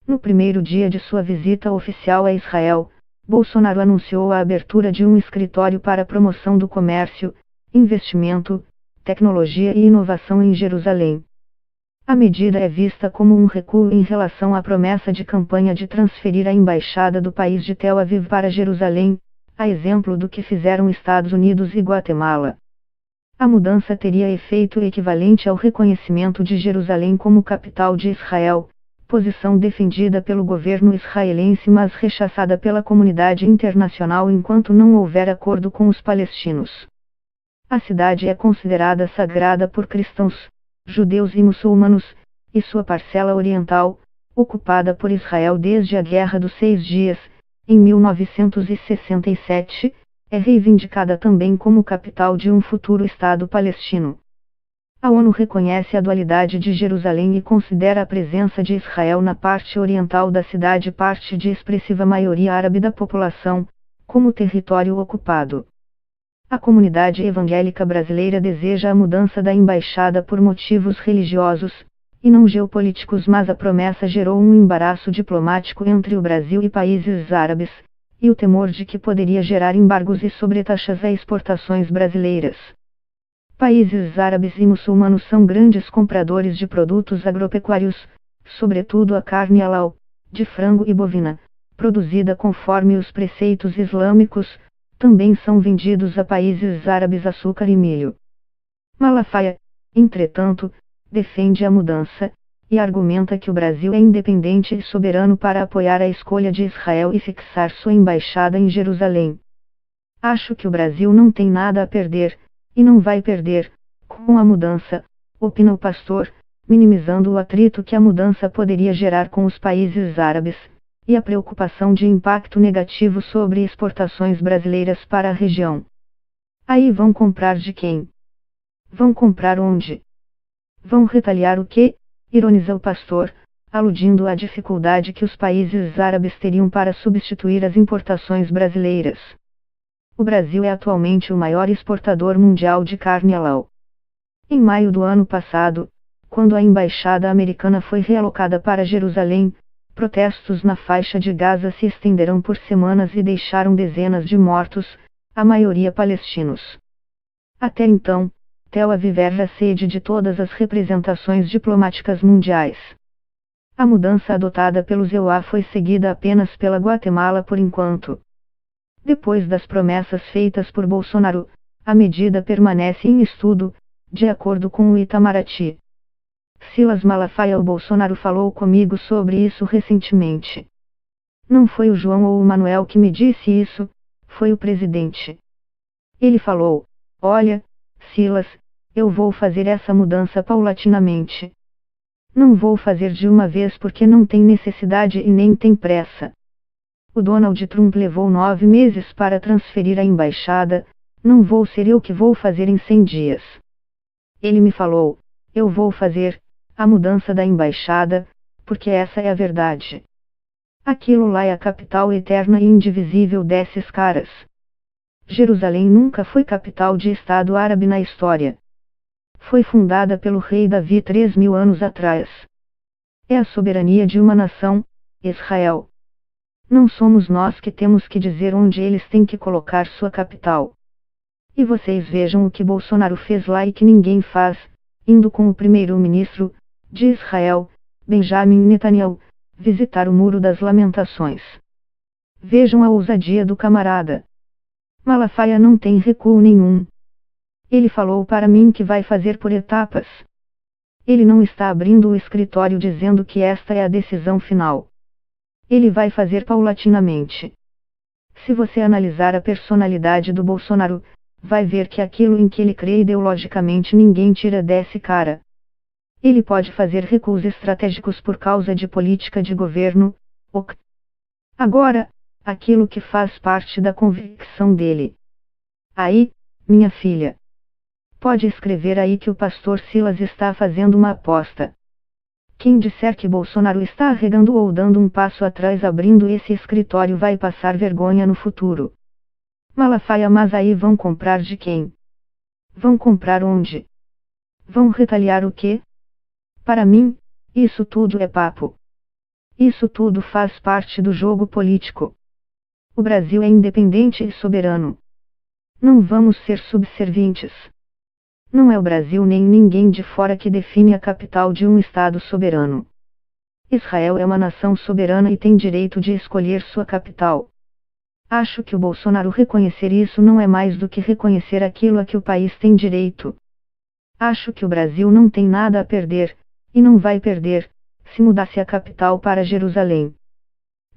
No primeiro dia de sua visita oficial a Israel, Bolsonaro anunciou a abertura de um escritório para a promoção do comércio, investimento, tecnologia e inovação em Jerusalém. A medida é vista como um recuo em relação à promessa de campanha de transferir a embaixada do país de Tel Aviv para Jerusalém, a exemplo do que fizeram Estados Unidos e Guatemala. A mudança teria efeito equivalente ao reconhecimento de Jerusalém como capital de Israel, posição defendida pelo governo israelense mas rechaçada pela comunidade internacional enquanto não houver acordo com os palestinos. A cidade é considerada sagrada por cristãos, judeus e muçulmanos, e sua parcela oriental, ocupada por Israel desde a Guerra dos Seis Dias, em 1967, é reivindicada também como capital de um futuro Estado palestino. A ONU reconhece a dualidade de Jerusalém e considera a presença de Israel na parte oriental da cidade parte de expressiva maioria árabe da população, como território ocupado. A comunidade evangélica brasileira deseja a mudança da embaixada por motivos religiosos, e não geopolíticos, mas a promessa gerou um embaraço diplomático entre o Brasil e países árabes, e o temor de que poderia gerar embargos e sobretaxas a exportações brasileiras. Países árabes e muçulmanos são grandes compradores de produtos agropecuários, sobretudo a carne halal, de frango e bovina, produzida conforme os preceitos islâmicos. Também são vendidos a países árabes açúcar e milho. Malafaia, entretanto, defende a mudança, e argumenta que o Brasil é independente e soberano para apoiar a escolha de Israel e fixar sua embaixada em Jerusalém. Acho que o Brasil não tem nada a perder, e não vai perder, com a mudança, opina o pastor, minimizando o atrito que a mudança poderia gerar com os países árabes, e a preocupação de impacto negativo sobre exportações brasileiras para a região. Aí vão comprar de quem? Vão comprar onde? Vão retaliar o quê? Ironiza o pastor, aludindo à dificuldade que os países árabes teriam para substituir as importações brasileiras. O Brasil é atualmente o maior exportador mundial de carne halal. Em maio do ano passado, quando a embaixada americana foi realocada para Jerusalém, protestos na faixa de Gaza se estenderam por semanas e deixaram dezenas de mortos, a maioria palestinos. Até então, Tel Aviv era a sede de todas as representações diplomáticas mundiais. A mudança adotada pelos EUA foi seguida apenas pela Guatemala por enquanto. Depois das promessas feitas por Bolsonaro, a medida permanece em estudo, de acordo com o Itamaraty. Silas Malafaia. O Bolsonaro falou comigo sobre isso recentemente. Não foi o João ou o Manuel que me disse isso, foi o presidente. Ele falou: olha, Silas, eu vou fazer essa mudança paulatinamente. Não vou fazer de uma vez porque não tem necessidade e nem tem pressa. O Donald Trump levou 9 meses para transferir a embaixada, não vou ser eu que vou fazer em 100 dias. Ele me falou: eu vou fazer a mudança da embaixada, porque essa é a verdade. Aquilo lá é a capital eterna e indivisível desses caras. Jerusalém nunca foi capital de Estado árabe na história. Foi fundada pelo rei Davi 3.000 anos atrás. É a soberania de uma nação, Israel. Não somos nós que temos que dizer onde eles têm que colocar sua capital. E vocês vejam o que Bolsonaro fez lá e que ninguém faz, indo com o primeiro-ministro de Israel, Benjamin Netanyahu, visitar o Muro das Lamentações. Vejam a ousadia do camarada. Malafaia não tem recuo nenhum. Ele falou para mim que vai fazer por etapas. Ele não está abrindo o escritório dizendo que esta é a decisão final. Ele vai fazer paulatinamente. Se você analisar a personalidade do Bolsonaro, vai ver que aquilo em que ele crê ideologicamente ninguém tira desse cara. Ele pode fazer recuos estratégicos por causa de política de governo, ok. Agora, aquilo que faz parte da convicção dele. Aí, minha filha. Pode escrever aí que o pastor Silas está fazendo uma aposta. Quem disser que Bolsonaro está arregando ou dando um passo atrás abrindo esse escritório vai passar vergonha no futuro. Malafaia. Mas aí vão comprar de quem? Vão comprar onde? Vão retaliar o quê? Para mim, isso tudo é papo. Isso tudo faz parte do jogo político. O Brasil é independente e soberano. Não vamos ser subservientes. Não é o Brasil nem ninguém de fora que define a capital de um Estado soberano. Israel é uma nação soberana e tem direito de escolher sua capital. Acho que o Bolsonaro reconhecer isso não é mais do que reconhecer aquilo a que o país tem direito. Acho que o Brasil não tem nada a perder, e não vai perder, se mudasse a capital para Jerusalém.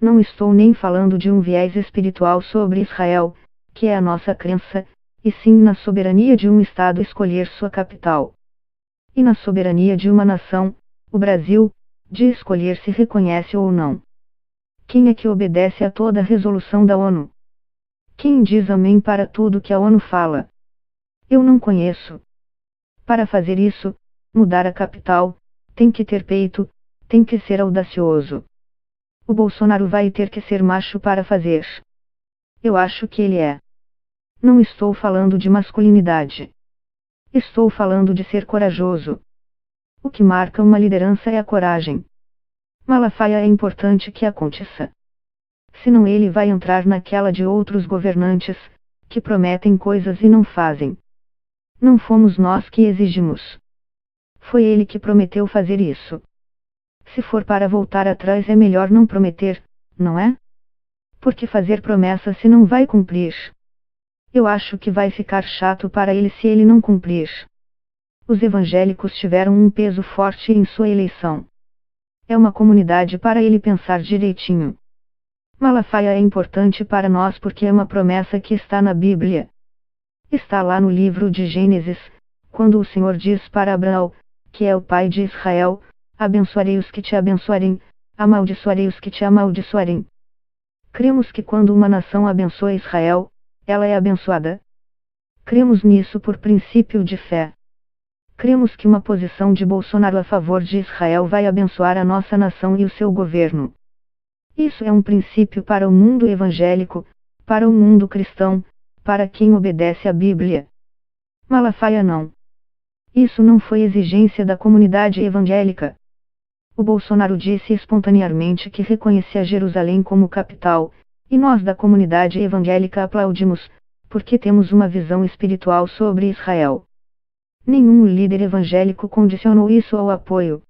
Não estou nem falando de um viés espiritual sobre Israel, que é a nossa crença, e sim na soberania de um Estado escolher sua capital. E na soberania de uma nação, o Brasil, de escolher se reconhece ou não. Quem é que obedece a toda a resolução da ONU? Quem diz amém para tudo que a ONU fala? Eu não conheço. Para fazer isso, mudar a capital, tem que ter peito, tem que ser audacioso. O Bolsonaro vai ter que ser macho para fazer. Eu acho que ele é. Não estou falando de masculinidade. Estou falando de ser corajoso. O que marca uma liderança é a coragem. Malafaia é importante que aconteça. Senão ele vai entrar naquela de outros governantes, que prometem coisas e não fazem. Não fomos nós que exigimos. Foi ele que prometeu fazer isso. Se for para voltar atrás é melhor não prometer, não é? Porque fazer promessa se não vai cumprir. Eu acho que vai ficar chato para ele se ele não cumprir. Os evangélicos tiveram um peso forte em sua eleição. É uma comunidade para ele pensar direitinho. Malafaia é importante para nós porque é uma promessa que está na Bíblia. Está lá no livro de Gênesis, quando o Senhor diz para Abraão, que é o pai de Israel, abençoarei os que te abençoarem, amaldiçoarei os que te amaldiçoarem. Cremos que quando uma nação abençoa Israel, ela é abençoada. Cremos nisso por princípio de fé. Cremos que uma posição de Bolsonaro a favor de Israel vai abençoar a nossa nação e o seu governo. Isso é um princípio para o mundo evangélico, para o mundo cristão, para quem obedece à Bíblia. Malafaia não. Isso não foi exigência da comunidade evangélica. O Bolsonaro disse espontaneamente que reconhecia Jerusalém como capital, e nós da comunidade evangélica aplaudimos, porque temos uma visão espiritual sobre Israel. Nenhum líder evangélico condicionou isso ao apoio.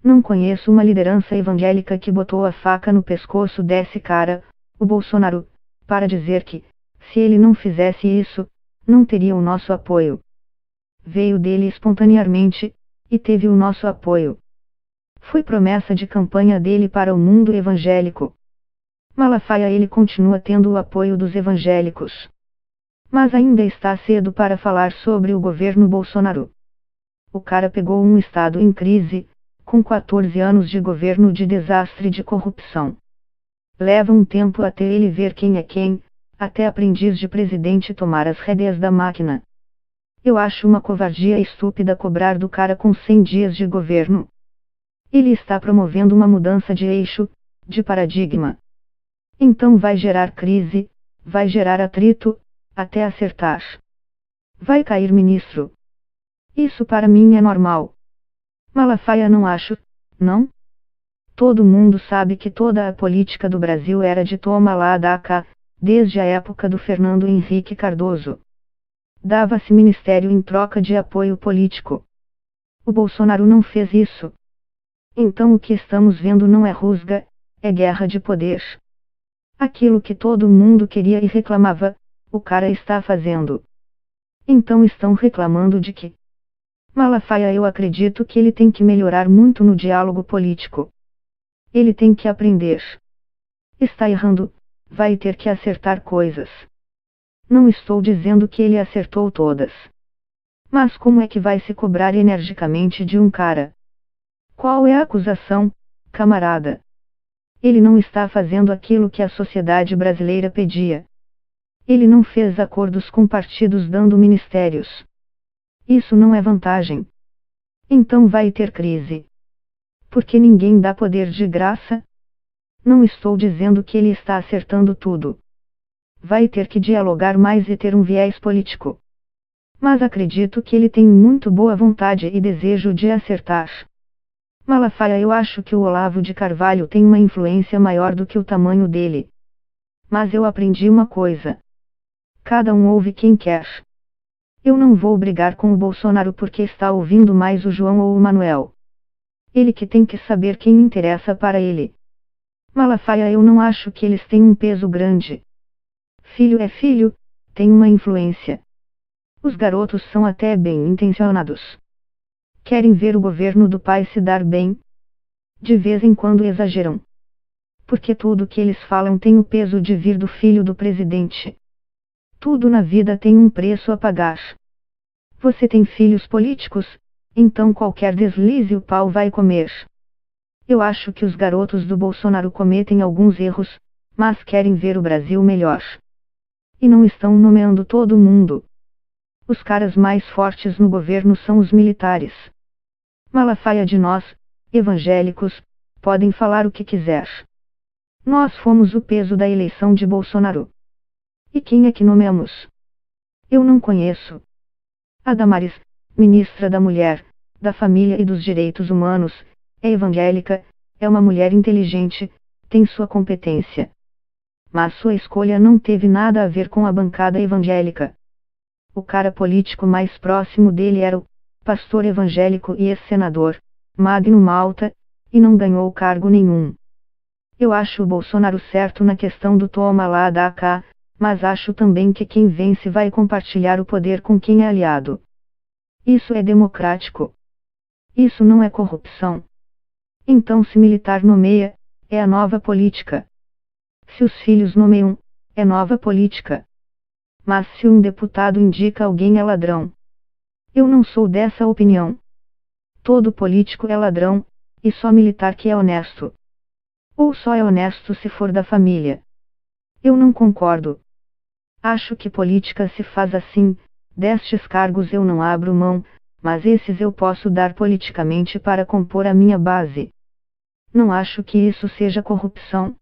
Não conheço uma liderança evangélica que botou a faca no pescoço desse cara, o Bolsonaro, para dizer que, se ele não fizesse isso, não teria o nosso apoio. Veio dele espontaneamente, e teve o nosso apoio. Foi promessa de campanha dele para o mundo evangélico. Malafaia ele continua tendo o apoio dos evangélicos. Mas ainda está cedo para falar sobre o governo Bolsonaro. O cara pegou um estado em crise, com 14 anos de governo de desastre e de corrupção. Leva um tempo até ele ver quem é quem, até aprendiz de presidente tomar as rédeas da máquina. Eu acho uma covardia estúpida cobrar do cara com 100 dias de governo. Ele está promovendo uma mudança de eixo, de paradigma. Então vai gerar crise, vai gerar atrito, até acertar. Vai cair ministro. Isso para mim é normal. Malafaia não acho, não? Todo mundo sabe que toda a política do Brasil era de toma lá dá cá, desde a época do Fernando Henrique Cardoso. Dava-se ministério em troca de apoio político. O Bolsonaro não fez isso. Então o que estamos vendo não é rusga, é guerra de poder. Aquilo que todo mundo queria e reclamava, o cara está fazendo. Então estão reclamando de que? Malafaia eu acredito que ele tem que melhorar muito no diálogo político. Ele tem que aprender. Está errando, vai ter que acertar coisas. Não estou dizendo que ele acertou todas. Mas como é que vai se cobrar energicamente de um cara? Qual é a acusação, camarada? Ele não está fazendo aquilo que a sociedade brasileira pedia. Ele não fez acordos com partidos dando ministérios. Isso não é vantagem. Então vai ter crise. Porque ninguém dá poder de graça? Não estou dizendo que ele está acertando tudo. Vai ter que dialogar mais e ter um viés político. Mas acredito que ele tem muito boa vontade e desejo de acertar. Malafaia, eu acho que o Olavo de Carvalho tem uma influência maior do que o tamanho dele. Mas eu aprendi uma coisa. Cada um ouve quem quer. Eu não vou brigar com o Bolsonaro porque está ouvindo mais o João ou o Manuel. Ele que tem que saber quem interessa para ele. Malafaia, eu não acho que eles têm um peso grande. Filho é filho, tem uma influência. Os garotos são até bem intencionados. Querem ver o governo do pai se dar bem. De vez em quando exageram. Porque tudo que eles falam tem o peso de vir do filho do presidente. Tudo na vida tem um preço a pagar. Você tem filhos políticos, então qualquer deslize o pau vai comer. Eu acho que os garotos do Bolsonaro cometem alguns erros, mas querem ver o Brasil melhor. E não estão nomeando todo mundo. Os caras mais fortes no governo são os militares. Malafaia, de nós, evangélicos, podem falar o que quiser. Nós fomos o peso da eleição de Bolsonaro. E quem é que nomeamos? Eu não conheço. A Damares, ministra da Mulher, da Família e dos Direitos Humanos, é evangélica, é uma mulher inteligente, tem sua competência. Mas sua escolha não teve nada a ver com a bancada evangélica. O cara político mais próximo dele era o pastor evangélico e ex-senador, Magno Malta, e não ganhou cargo nenhum. Eu acho o Bolsonaro certo na questão do toma lá dá cá, mas acho também que quem vence vai compartilhar o poder com quem é aliado. Isso é democrático. Isso não é corrupção. Então, se militar nomeia, é a nova política. Se os filhos nomeiam, é nova política. Mas se um deputado indica alguém é ladrão. Eu não sou dessa opinião. Todo político é ladrão, e só militar que é honesto. Ou só é honesto se for da família. Eu não concordo. Acho que política se faz assim, destes cargos eu não abro mão, mas esses eu posso dar politicamente para compor a minha base. Não acho que isso seja corrupção.